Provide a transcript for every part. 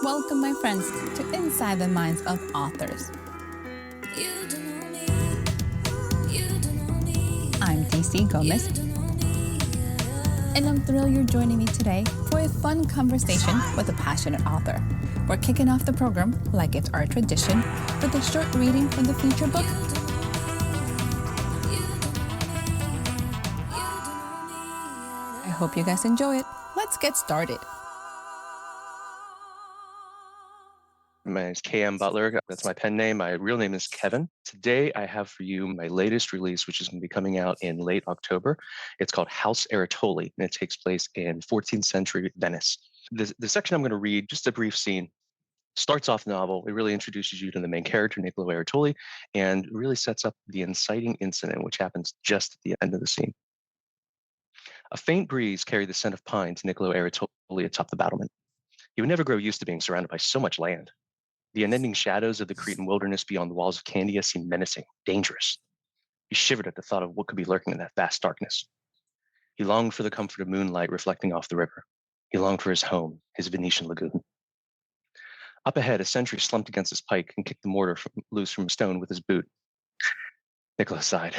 Welcome, my friends, to Inside the Minds of Authors. I'm DC Gomez, and I'm thrilled you're joining me today for a fun conversation with a passionate author. We're kicking off the program, like it's our tradition, with a short reading from the feature book. I hope you guys enjoy it. Let's get started. My name is K.M. Butler. That's my pen name. My real name is Kevin. Today, I have for you my latest release, which is going to be coming out in late October. It's called House Aretoli, and it takes place in 14th century Venice. The section I'm going to read, just a brief scene, starts off the novel. It really introduces you to the main character, Niccolo Aretoli, and really sets up the inciting incident, which happens just at the end of the scene. A faint breeze carried the scent of pine to Niccolo Aretoli atop the battlement. He would never grow used to being surrounded by so much land. The unending shadows of the Cretan wilderness beyond the walls of Candia seemed menacing, dangerous. He shivered at the thought of what could be lurking in that vast darkness. He longed for the comfort of moonlight reflecting off the river. He longed for his home, his Venetian lagoon. Up ahead, a sentry slumped against his pike and kicked the mortar loose from a stone with his boot. Nicholas sighed.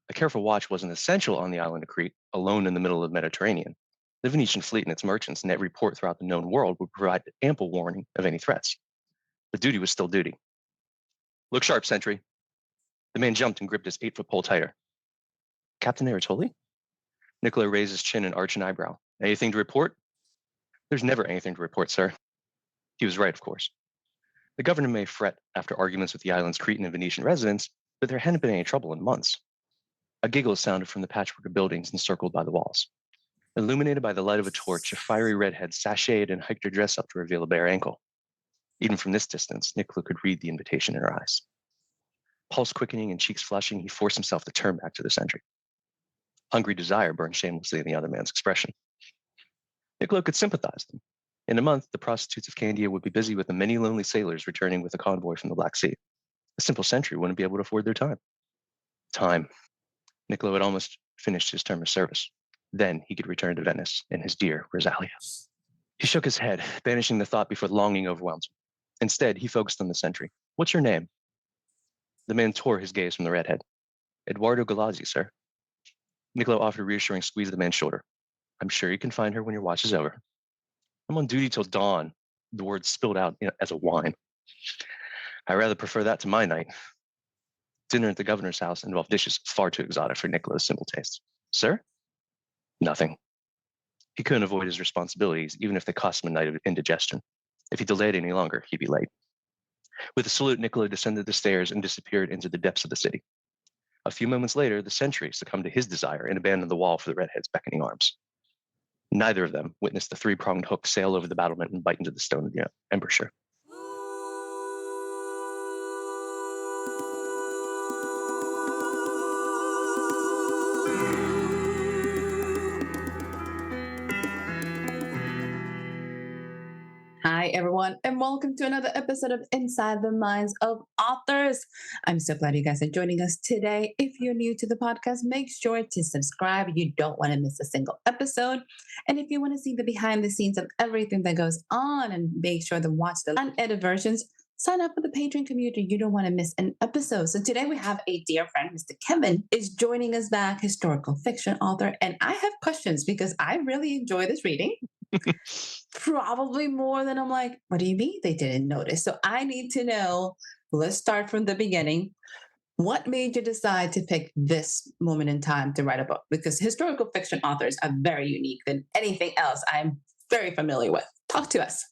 A careful watch wasn't essential on the island of Crete, alone in the middle of the Mediterranean. The Venetian fleet and its merchants and every port throughout the known world would provide ample warning of any threats. But duty was still duty. Look sharp, sentry. The man jumped and gripped his 8-foot pole tighter. Captain Aretoli? Niccolo raised his chin and arched an eyebrow. Anything to report? There's never anything to report, sir. He was right, of course. The governor may fret after arguments with the island's Cretan and Venetian residents, but there hadn't been any trouble in months. A giggle sounded from the patchwork of buildings encircled by the walls. Illuminated by the light of a torch, a fiery redhead sashayed and hiked her dress up to reveal a bare ankle. Even from this distance, Niccolo could read the invitation in her eyes. Pulse quickening and cheeks flushing, he forced himself to turn back to the sentry. Hungry desire burned shamelessly in the other man's expression. Niccolo could sympathize them. In a month, the prostitutes of Candia would be busy with the many lonely sailors returning with a convoy from the Black Sea. A simple sentry wouldn't be able to afford their time. Time. Niccolo had almost finished his term of service. Then he could return to Venice and his dear Rosalia. He shook his head, banishing the thought before longing overwhelmed him. Instead, he focused on the sentry. What's your name? The man tore his gaze from the redhead. Eduardo Galazzi, sir. Niccolo offered a reassuring squeeze of the man's shoulder. I'm sure you can find her when your watch is over. I'm on duty till dawn. The words spilled out as a whine. I rather prefer that to my night. Dinner at the governor's house involved dishes far too exotic for Niccolo's simple tastes. Sir? Nothing. He couldn't avoid his responsibilities, even if they cost him a night of indigestion. If he delayed any longer, he'd be late. With a salute, Niccolo descended the stairs and disappeared into the depths of the city. A few moments later, the sentry succumbed to his desire and abandoned the wall for the redhead's beckoning arms. Neither of them witnessed the three-pronged hook sail over the battlement and bite into the stone of the embouchure. Hi, everyone, and welcome to another episode of Inside the Minds of Authors. I'm so glad you guys are joining us today. If you're new to the podcast, make sure to subscribe. You don't want to miss a single episode. And if you want to see the behind the scenes of everything that goes on and make sure to watch the unedited versions, sign up for the Patreon community. You don't want to miss an episode. So today we have a dear friend, Mr. Kevin, is joining us back, historical fiction author. And I have questions because I really enjoy this reading. Probably more than I'm like, what do you mean they didn't notice? So I need to know, let's start from the beginning. What made you decide to pick this moment in time to write a book? Because historical fiction authors are very unique than anything else I'm very familiar with. Talk to us.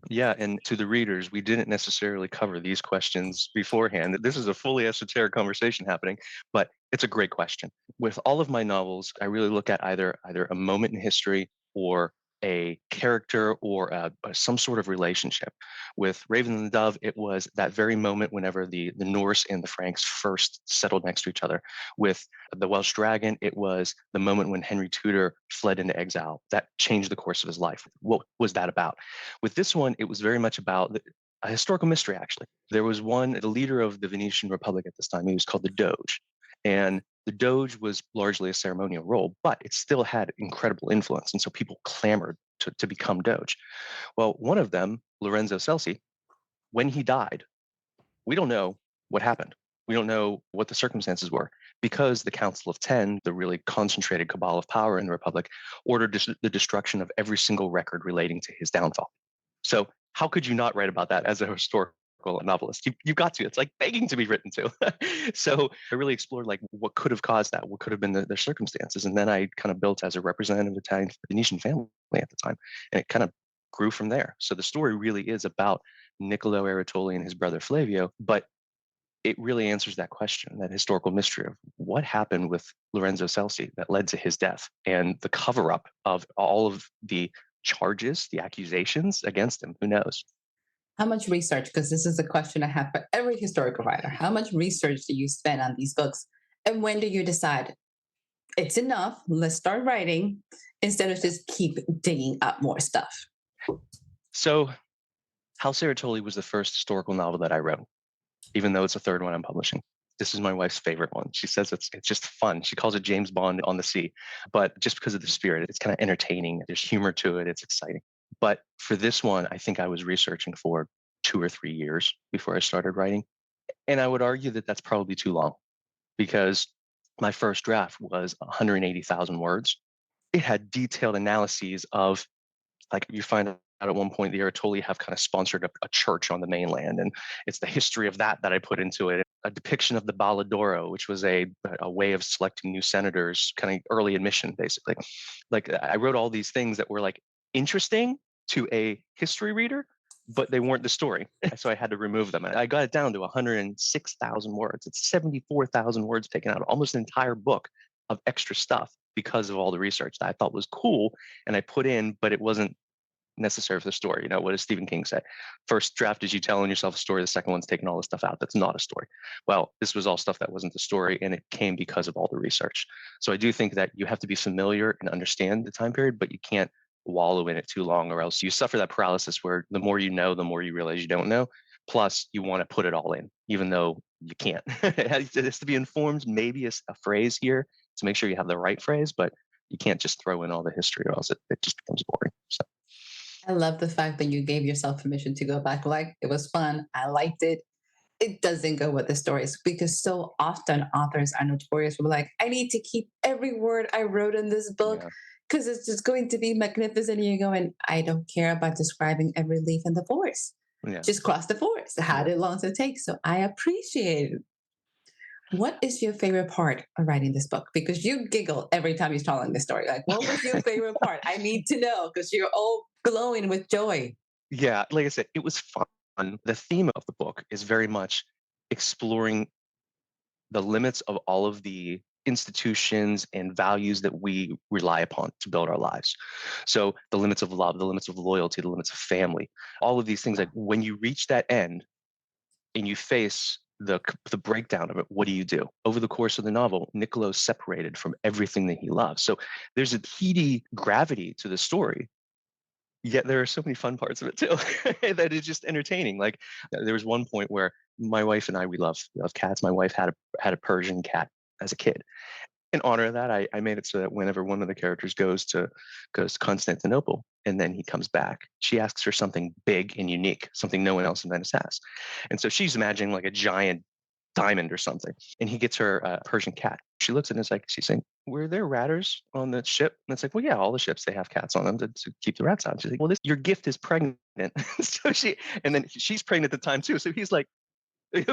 Yeah, and to the readers, we didn't necessarily cover these questions beforehand. This is a fully esoteric conversation happening, but it's a great question. With all of my novels, I really look at either a moment in history or a character or some sort of relationship. With Raven and the Dove, it was that very moment whenever the Norse and the Franks first settled next to each other. With the Welsh Dragon, it was the moment when Henry Tudor fled into exile. That changed the course of his life. What was that about? With this one, it was very much about a historical mystery, actually. There was the leader of the Venetian Republic at this time, he was called the Doge. And The Doge was largely a ceremonial role, but it still had incredible influence. And so people clamored to become Doge. Well, one of them, Lorenzo Celsi, when he died, we don't know what happened. We don't know what the circumstances were because the Council of Ten, the really concentrated cabal of power in the Republic, ordered the destruction of every single record relating to his downfall. So, how could you not write about that as a historical novelist? You've got to. It's like begging to be written to. So, I really explored like what could have caused that, what could have been the circumstances, and then I kind of built as a representative Italian Venetian family at the time, and it kind of grew from there. So the story really is about Niccolo Aretoli and his brother Flavio, but it really answers that question, that historical mystery of what happened with Lorenzo Celsi that led to his death and the cover up of all of the charges, the accusations against him. Who knows? How much research, because this is a question I have for every historical writer, how much research do you spend on these books? And when do you decide it's enough, let's start writing, instead of just keep digging up more stuff? So, House Aretoli was the first historical novel that I wrote, even though it's the third one I'm publishing. This is my wife's favorite one. She says it's just fun. She calls it James Bond on the sea, but just because of the spirit, it's kind of entertaining. There's humor to it. It's exciting. But for this one, I think I was researching for 2 or 3 years before I started writing. And I would argue that that's probably too long because my first draft was 180,000 words. It had detailed analyses of, like, you find out at one point the Aretoli have kind of sponsored a church on the mainland, and it's the history of that I put into it. A depiction of the Balladoro, which was a way of selecting new senators, kind of early admission, basically. Like, I wrote all these things that were like interesting to a history reader, but they weren't the story. So I had to remove them. And I got it down to 106,000 words. It's 74,000 words taken out, almost an entire book of extra stuff because of all the research that I thought was cool and I put in, but it wasn't necessary for the story. What does Stephen King say? First draft is you telling yourself a story. The second one's taking all the stuff out. That's not a story. Well, this was all stuff that wasn't the story, and it came because of all the research. So I do think that you have to be familiar and understand the time period, but you can't wallow in it too long, or else you suffer that paralysis where the more you know, the more you realize you don't know. Plus, you want to put it all in, even though you can't. It has to be informed, maybe a phrase here to make sure you have the right phrase, but you can't just throw in all the history, or else it just becomes boring. So. I love the fact that you gave yourself permission to go back. Like, it was fun. I liked it. It doesn't go with the stories because so often authors are notorious for like, I need to keep every word I wrote in this book Yeah. because it's just going to be magnificent. And you're going, I don't care about describing every leaf in the forest. Yeah. Just cross the forest. How Yeah. long does it take? So I appreciate it. What is your favorite part of writing this book? Because you giggle every time you're telling the story. Like, what was your favorite part? I need to know because you're all glowing with joy. Yeah, like I said, it was fun. The theme of the book is very much exploring the limits of all of the institutions and values that we rely upon to build our lives. So the limits of love, the limits of loyalty, the limits of family, all of these things. Like, when you reach that end and you face the breakdown of it, what do you do? Over the course of the novel, Niccolo's separated from everything that he loves. So there's a heady gravity to the story, yet there are so many fun parts of it too that is just entertaining. Like, there was one point where my wife and I, we love cats. My wife had a Persian cat as a kid. In honor of that, I made it so that whenever one of the characters goes to Constantinople and then he comes back, she asks for something big and unique, something no one else in Venice has. And so she's imagining like a giant diamond or something. And he gets her a Persian cat. She looks at it and it's like, she's saying, were there ratters on the ship? And it's like, well, yeah, all the ships, they have cats on them to keep the rats out. She's like, well, your gift is pregnant. So and then she's pregnant at the time too. So he's like,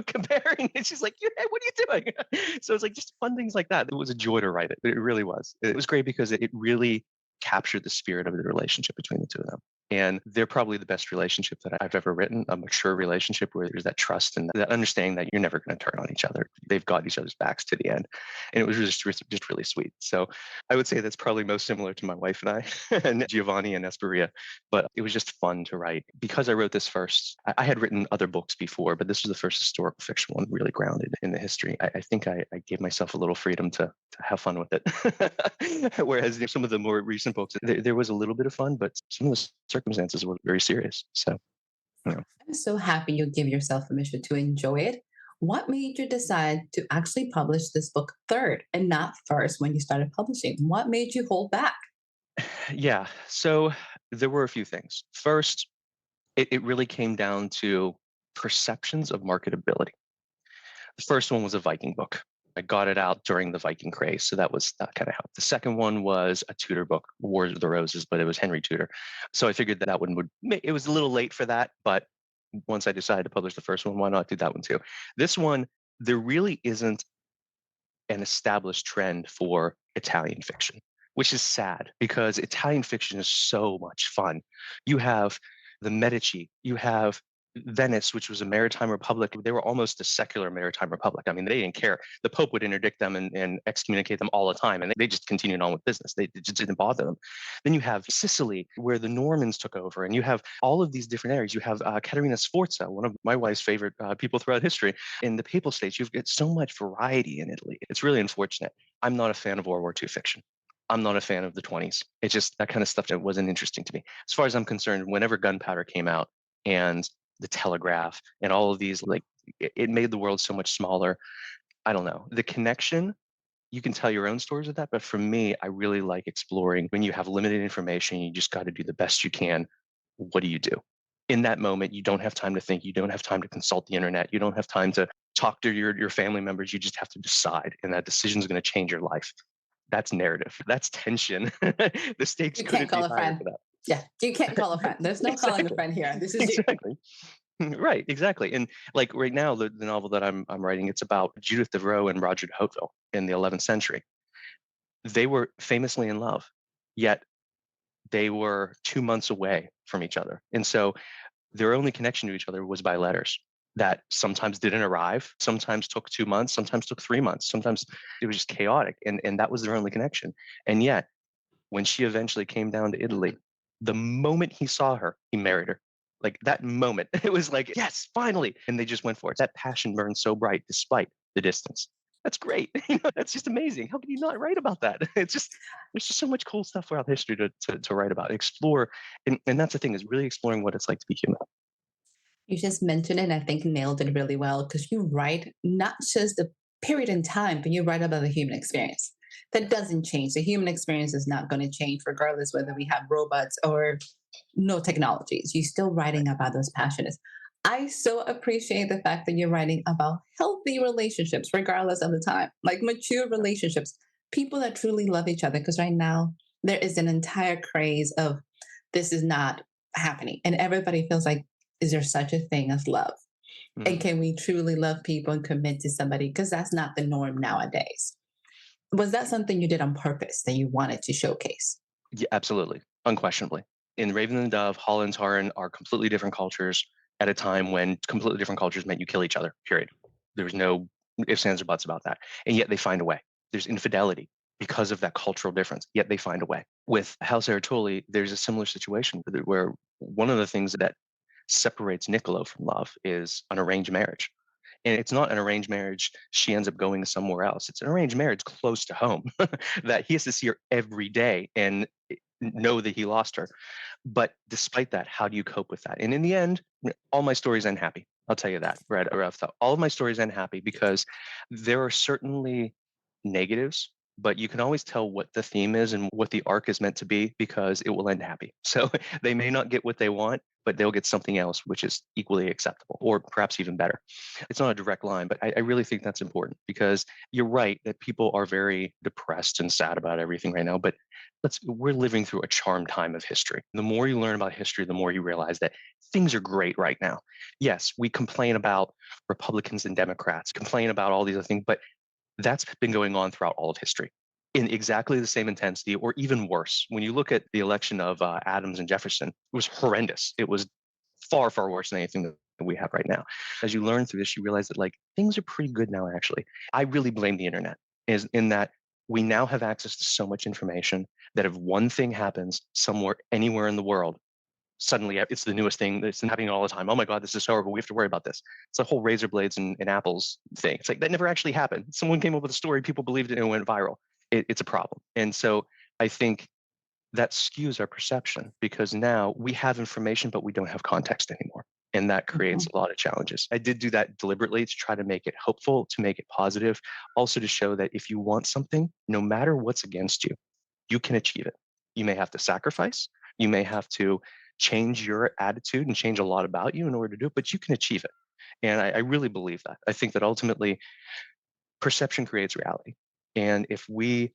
comparing, and she's like, yeah, what are you doing? So it's like just fun things like that. It was a joy to write it. It really was. It was great because it really captured the spirit of the relationship between the two of them. And they're probably the best relationship that I've ever written, a mature relationship where there's that trust and that understanding that you're never going to turn on each other. They've got each other's backs to the end. And it was just really sweet. So I would say that's probably most similar to my wife and I, and Giovanni and Esperia. But it was just fun to write. Because I wrote this first, I had written other books before, but this was the first historical fiction one really grounded in the history. I think I gave myself a little freedom to have fun with it. Whereas some of the more recent books, there was a little bit of fun, but some of the circumstances were very serious. So, you know. I'm so happy you give yourself permission to enjoy it What made you decide to actually publish this book third and not first when you started publishing? What made you hold back? Yeah. So there were a few things. First, it really came down to perceptions of marketability. The first one was a Viking book. I got it out during the Viking craze, so that kind of helped. The second one was a Tudor book, Wars of the Roses, but it was Henry Tudor. So I figured that one it was a little late for that, but once I decided to publish the first one, why not do that one too? This one, there really isn't an established trend for Italian fiction, which is sad because Italian fiction is so much fun. You have the Medici, you have Venice, which was a maritime republic. They were almost a secular maritime republic. I mean, they didn't care. The Pope would interdict them and excommunicate them all the time, and they just continued on with business. It just didn't bother them. Then you have Sicily, where the Normans took over, and you have all of these different areas. You have Caterina Sforza, one of my wife's favorite people throughout history. In the Papal States, you've got so much variety in Italy. It's really unfortunate. I'm not a fan of World War II fiction. I'm not a fan of the 20s. It's just that kind of stuff that wasn't interesting to me. As far as I'm concerned, whenever gunpowder came out and the telegraph and all of these, like, it made the world so much smaller. I don't know. The connection, you can tell your own stories with that. But for me, I really like exploring when you have limited information, you just got to do the best you can. What do you do? In that moment, you don't have time to think. You don't have time to consult the internet. You don't have time to talk to your family members. You just have to decide. And that decision is going to change your life. That's narrative. That's tension. The stakes You can't couldn't be call a higher friend. for that. Yeah, you can't call a friend. There's no calling a Exactly. friend here. This is you. Exactly. Right, exactly. And like right now, the novel that I'm writing, it's about Judith Devereux and Roger de Hauteville in the 11th century. They were famously in love, yet they were 2 months away from each other. And so their only connection to each other was by letters that sometimes didn't arrive, sometimes took 2 months, sometimes took 3 months, sometimes it was just chaotic. And that was their only connection. And yet, when she eventually came down to Italy, the moment he saw her, he married her. Like that moment, it was like, yes, finally. And they just went for it. That passion burned so bright despite the distance. That's great. That's just amazing. How can you not write about that? It's just, there's just so much cool stuff throughout history to write about, explore. And that's the thing, is really exploring what it's like to be human. You just mentioned it, and I think nailed it really well because you write not just the period in time, but you write about the human experience. That doesn't change. The human experience is not going to change regardless whether we have robots or no technologies. You're still writing about those passions. I so appreciate the fact that you're writing about healthy relationships, regardless of the time, like mature relationships, people that truly love each other. Because right now, there is an entire craze of this is not happening. And everybody feels like, is there such a thing as love? And Mm. can we truly love people and commit to somebody? Because that's not the norm nowadays. Was that something you did on purpose that you wanted to showcase? Yeah, absolutely, unquestionably. In Raven and the Dove, Hall and Tarn are completely different cultures at a time when completely different cultures meant you kill each other, period. There was no ifs, ands, or buts about that. And yet they find a way. There's infidelity because of that cultural difference, yet they find a way. With House Aretoli, there's a similar situation where one of the things that separates Niccolo from love is an arranged marriage. And it's not an arranged marriage, she ends up going somewhere else. It's an arranged marriage close to home that he has to see her every day and know that he lost her. But despite that, how do you cope with that? And in the end, all my stories end happy. I'll tell you that right off the top. All of my stories end happy because there are certainly negatives, but you can always tell what the theme is and what the arc is meant to be because it will end happy. So they may not get what they want, but they'll get something else which is equally acceptable or perhaps even better. It's not a direct line, but I really think that's important because you're right that people are very depressed and sad about everything right now. But we're living through a charmed time of history. The more you learn about history, the more you realize that things are great right now. Yes, we complain about Republicans and Democrats, complain about all these other things, but that's been going on throughout all of history in exactly the same intensity or even worse. When you look at the election of Adams and Jefferson, it was horrendous. It was far, far worse than anything that we have right now. As you learn through this, you realize that like things are pretty good now, actually. I really blame the internet is in that we now have access to so much information that if one thing happens somewhere, anywhere in the world, suddenly it's the newest thing that's happening all the time. Oh my God, this is horrible. We have to worry about this. It's a whole razor blades and apples thing. It's like that never actually happened. Someone came up with a story, people believed it, and it went viral. It's a problem. And so I think that skews our perception because now we have information, but we don't have context anymore. And that creates Mhm. a lot of challenges. I did do that deliberately to try to make it hopeful, to make it positive, also to show that if you want something, no matter what's against you, you can achieve it. You may have to sacrifice, you may have to change your attitude and change a lot about you in order to do it, but you can achieve it. And I really believe that. I think that ultimately perception creates reality. And if we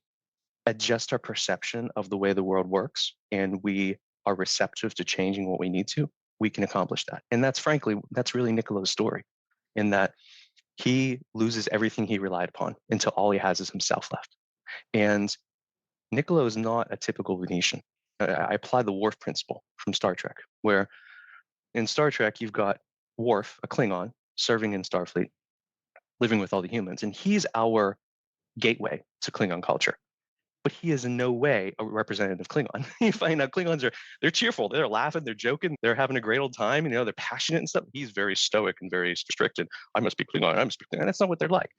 adjust our perception of the way the world works and we are receptive to changing what we need to, we can accomplish that. And that's frankly, that's really Nicolo's story, in that he loses everything he relied upon until all he has is himself left. And Niccolo is not a typical Venetian. I apply the Worf principle from Star Trek, where in Star Trek, you've got Worf, a Klingon, serving in Starfleet, living with all the humans, and he's our gateway to Klingon culture. But he is in no way a representative of Klingon. You find out Klingons they're cheerful, they're laughing, they're joking, they're having a great old time, they're passionate and stuff. He's very stoic and very strict, and I must be Klingon, I must be Klingon. That's not what they're like.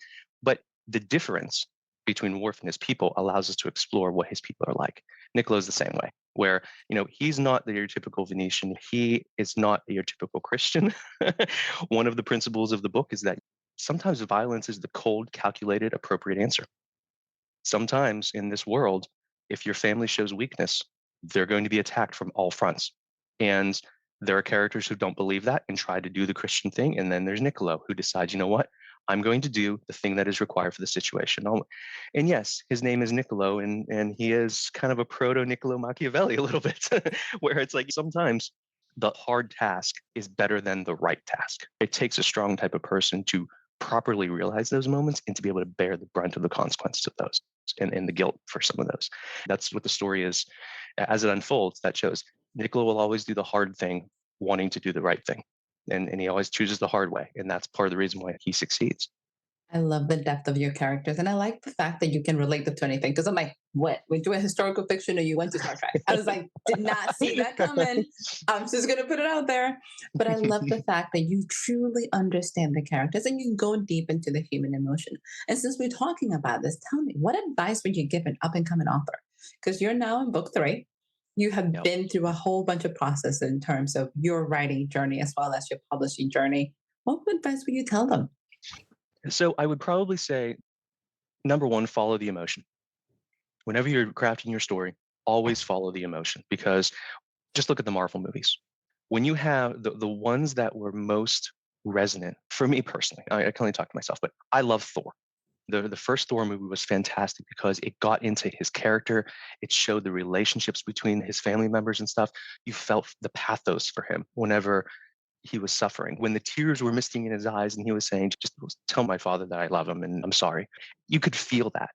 But the difference between Worf and his people allows us to explore what his people are like. Nicolo's the same way, where he's not the your typical Venetian. He is not your typical Christian. One of the principles of the book is that sometimes violence is the cold, calculated, appropriate answer. Sometimes in this world, if your family shows weakness, they're going to be attacked from all fronts. And there are characters who don't believe that and try to do the Christian thing. And then there's Niccolo, who decides, you know what? I'm going to do the thing that is required for the situation. And yes, his name is Niccolo, and he is kind of a proto Niccolo Machiavelli a little bit, where it's like sometimes the hard task is better than the right task. It takes a strong type of person to properly realize those moments and to be able to bear the brunt of the consequences of those and the guilt for some of those. That's what the story is. As it unfolds, that shows Niccolo will always do the hard thing, wanting to do the right thing. And he always chooses the hard way. And that's part of the reason why he succeeds. I love the depth of your characters, and I like the fact that you can relate them to anything. Because I'm like, what? We're doing historical fiction, or you went to Star Trek? I was like, did not see that coming. I'm just gonna put it out there. But I love the fact that you truly understand the characters and you go deep into the human emotion. And since we're talking about this, tell me, what advice would you give an up and coming author? Because you're now in book three. You have Yep. been through a whole bunch of process in terms of your writing journey as well as your publishing journey. What advice would you tell them? So I would probably say number one, follow the emotion. Whenever you're crafting your story, always follow the emotion, because just look at the Marvel movies. When you have the ones that were most resonant, for me personally, I can only talk to myself, but I love Thor. The first Thor movie was fantastic because it got into his character. It showed the relationships between his family members and stuff. You felt the pathos for him whenever he was suffering. When the tears were misting in his eyes and he was saying, just tell my father that I love him and I'm sorry. You could feel that.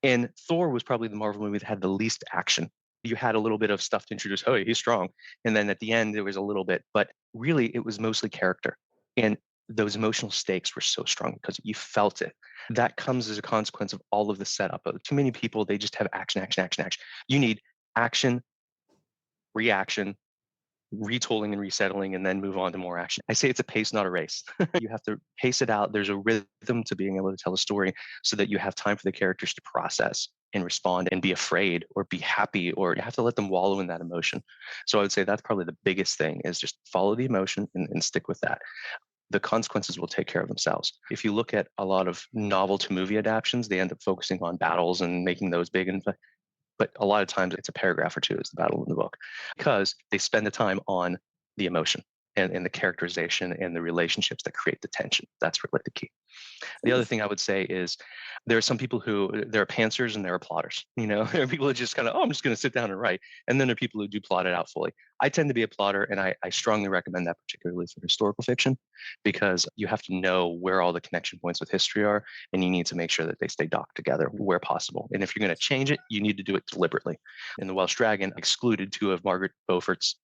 And Thor was probably the Marvel movie that had the least action. You had a little bit of stuff to introduce, oh, he's strong. And then at the end, there was a little bit, but really it was mostly character. And those emotional stakes were so strong because you felt it. That comes as a consequence of all of the setup. Too many people, they just have action, action, action, action. You need action, reaction, retooling and resettling, and then move on to more action. I say it's a pace, not a race. You have to pace it out. There's a rhythm to being able to tell a story so that you have time for the characters to process and respond and be afraid or be happy, or you have to let them wallow in that emotion. So I would say that's probably the biggest thing, is just follow the emotion and stick with that. The consequences will take care of themselves. If you look at a lot of novel to movie adaptations, they end up focusing on battles and making those big. And but a lot of times it's a paragraph or two is the battle in the book, because they spend the time on the emotion and the characterization and the relationships that create the tension. That's really the key. The other thing I would say is there are some people who there are pantsers and there are plotters. There are people who just kind of, oh, I'm just going to sit down and write. And then there are people who do plot it out fully. I tend to be a plotter, and I strongly recommend that, particularly for historical fiction, because you have to know where all the connection points with history are, and you need to make sure that they stay docked together where possible. And if you're going to change it, you need to do it deliberately. In The Welsh Dragon, excluded two of Margaret Beaufort's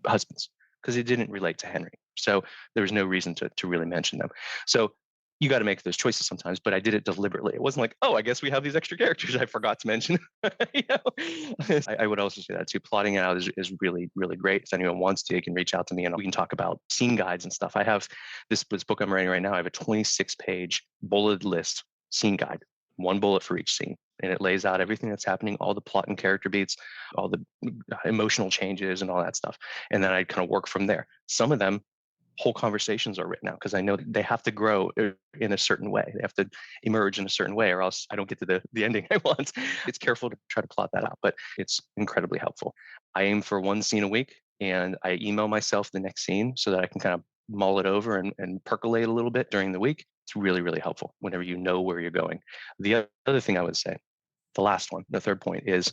husbands because it didn't relate to Henry. So there was no reason to really mention them. So you got to make those choices sometimes, but I did it deliberately. It wasn't like, oh, I guess we have these extra characters I forgot to mention. I would also say that too. Plotting it out is really, really great. If anyone wants to, you can reach out to me and we can talk about scene guides and stuff. I have this book I'm writing right now. I have a 26-page bullet list scene guide, one bullet for each scene. And it lays out everything that's happening, all the plot and character beats, all the emotional changes and all that stuff. And then I kind of work from there. Some of them whole conversations are written out because I know that they have to grow in a certain way. They have to emerge in a certain way, or else I don't get to the ending I want. It's careful to try to plot that out, but it's incredibly helpful. I aim for one scene a week, and I email myself the next scene so that I can kind of mull it over and percolate a little bit during the week. It's really, really helpful whenever you know where you're going. The other thing I would say, the last one, the third point is,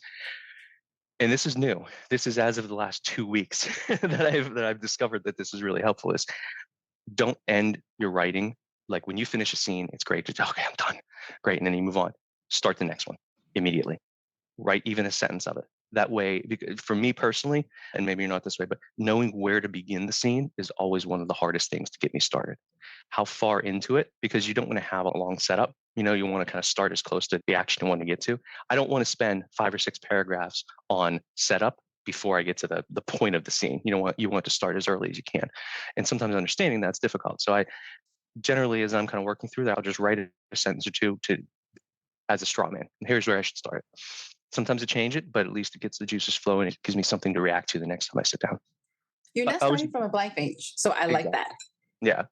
and this is new. This is as of the last 2 weeks that I've discovered that this is really helpful. Is don't end your writing like when you finish a scene. It's great to okay, I'm done, great, and then you move on. Start the next one immediately. Write even a sentence of it. That way, for me personally, and maybe you're not this way, but knowing where to begin the scene is always one of the hardest things to get me started. How far into it, because you don't want to have a long setup. You want to kind of start as close to the action you want to get to. I don't want to spend 5 or 6 paragraphs on setup before I get to the point of the scene. You want to start as early as you can. And sometimes understanding that's difficult. So I generally, as I'm kind of working through that, I'll just write a sentence or two as a straw man. And here's where I should start. Sometimes I change it, but at least it gets the juices flowing. It gives me something to react to the next time I sit down. You're not I was starting from a blank page, so I like that. Yeah.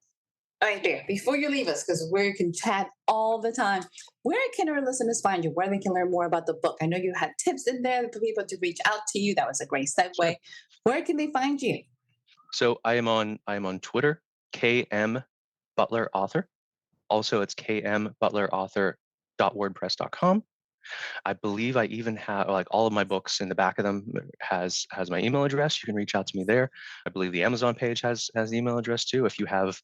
All right, there. Before you leave us, because we can chat all the time, where can our listeners find you? Where they can learn more about the book? I know you had tips in there for people to reach out to you. That was a great segue. Sure. Where can they find you? So I am on Twitter, KM Butler Author. Also, it's kmbutlerauthor.wordpress.com. I believe I even have like all of my books in the back of them has my email address. You can reach out to me there. I believe the Amazon page has the email address too. If you have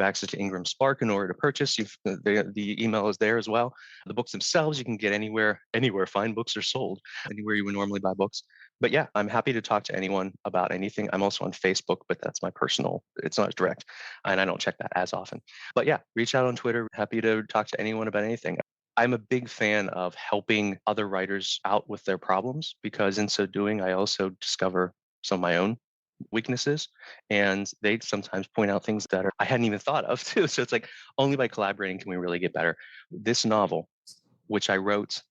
access to Ingram Spark in order to purchase, the email is there as well. The books themselves you can get anywhere. Fine books are sold anywhere you would normally buy books. But yeah, I'm happy to talk to anyone about anything. I'm also on Facebook, but that's my personal. It's not direct, and I don't check that as often. But yeah, reach out on Twitter. Happy to talk to anyone about anything. I'm a big fan of helping other writers out with their problems because in so doing, I also discover some of my own weaknesses, and they sometimes point out things that I hadn't even thought of too. So it's like only by collaborating can we really get better. This novel, which I wrote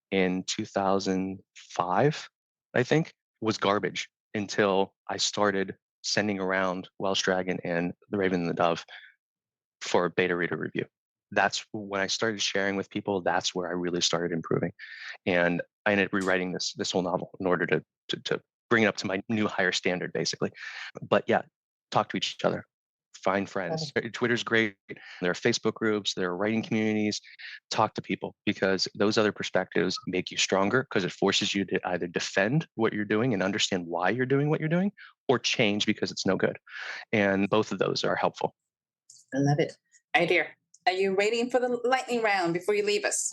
in 2005, I think, was garbage until I started sending around Welsh Dragon and The Raven and the Dove for a beta reader review. That's when I started sharing with people. That's where I really started improving, and I ended up rewriting this whole novel in order to bring it up to my new higher standard, basically. But yeah, talk to each other, find friends. Twitter's great. There are Facebook groups. There are writing communities. Talk to people because those other perspectives make you stronger because it forces you to either defend what you're doing and understand why you're doing what you're doing, or change because it's no good. And both of those are helpful. I love it. Right here. Are you waiting for the lightning round before you leave us?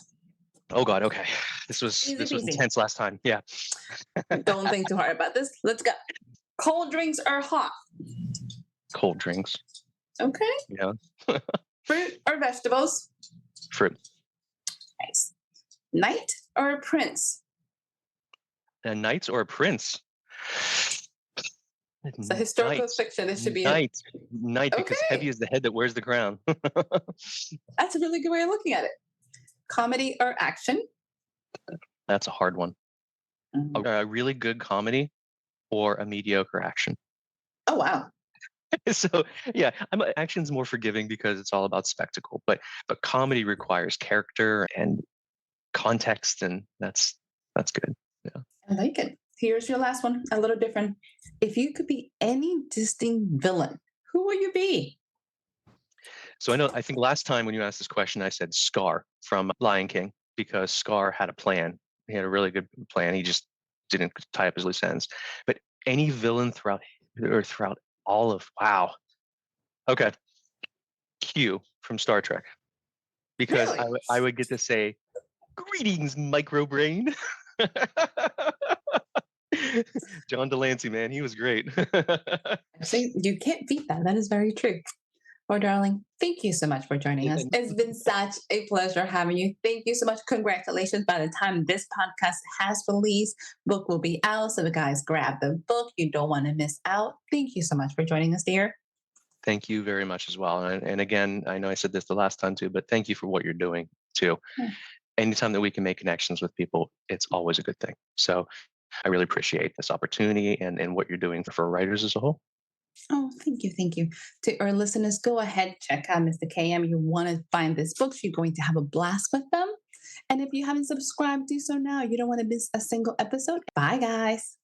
Oh God, okay. This was Easy. intense last time. Yeah. Don't think too hard about this. Let's go. Cold drinks or hot? Cold drinks. Okay. Yeah. Fruit or vegetables? Fruit. Nice. Knight or a prince? A knight or a prince? It's a historical fiction. It should be knight. Knight, because heavy is the head that wears the crown. That's a really good way of looking at it. Comedy or action? That's a hard one. Mm-hmm. A really good comedy or a mediocre action. Oh, wow. So yeah, action's more forgiving because it's all about spectacle, but comedy requires character and context, and that's good. Yeah. I like it. Here's your last one, a little different. If you could be any Disney villain, who would you be? So I think last time when you asked this question, I said Scar from Lion King because Scar had a plan. He had a really good plan. He just didn't tie up his loose ends. But any villain throughout all of, wow. Okay. Q from Star Trek. Because really? I would get to say, greetings, microbrain. John Delancey, man, he was great. See, you can't beat that. That is very true. Well, darling, thank you so much for joining us. It's been such a pleasure having you. Thank you so much. Congratulations. By the time this podcast has released, book will be out. So the guys, grab the book. You don't want to miss out. Thank you so much for joining us, dear. Thank you very much as well. And again, I know I said this the last time too, but thank you for what you're doing too. Yeah. Anytime that we can make connections with people, it's always a good thing. So I really appreciate this opportunity and what you're doing for writers as a whole. Oh, thank you. Thank you. To our listeners, go ahead, check out Mr. KM. You want to find this books, you're going to have a blast with them. And if you haven't subscribed, do so now. You don't want to miss a single episode. Bye, guys.